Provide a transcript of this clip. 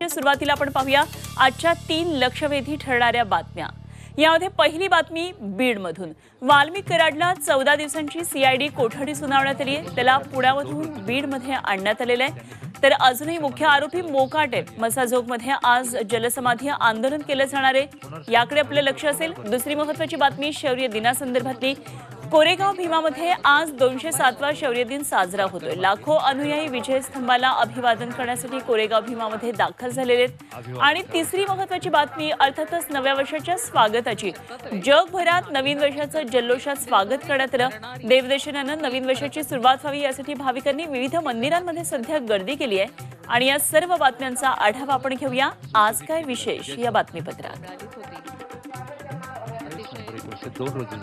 सुरुवातीला आपण पाहूया आजच्या 3 लक्षवेधी ठरणाऱ्या बातम्या। यामध्ये पहिली बातमी बीडमधून। वाल्मिक कराडला 14 दिवसांची सीआयडी कोठडी सुनावण्यात आली आहे। त्याला पुण्यामधून बीडमध्ये आणण्यात आलेलं आहे। तर अजूनही मुख्य आरोपी मोकाटे मसाजोगमध्ये आज जलसमाधी आंदोलन केलं जाणार आहे। याकडे आपलं लक्ष असेल। दुसरी महत्त्वाची बातमी शौर्य दिनासंदर्भातली। कोरेगाव भीमामध्ये आज 207वा शौर्य दिन साजरा होतोय। लाखो अनुयायी विजय स्तंभाला अभिवादन करण्यासाठी कोरेगाव भीमामध्ये दाखल झालेले आहेत। आणि तिसरी महत्त्वाची बातमी अर्थातच नव्या वर्षाच्या स्वागताची। जगभरात नवीन वर्षाचं जल्लोषात स्वागत करण्यात आलं। देवदर्शनानं नवीन वर्षाची सुरुवात व्हावी यासाठी भाविकांनी विविध मंदिरांमध्ये सध्या गर्दी केली आहे। आणि या सर्व बातम्यांचा आढावा आपण घेऊया आज काय विशेष या बातमीपत्रात। 2 रोजी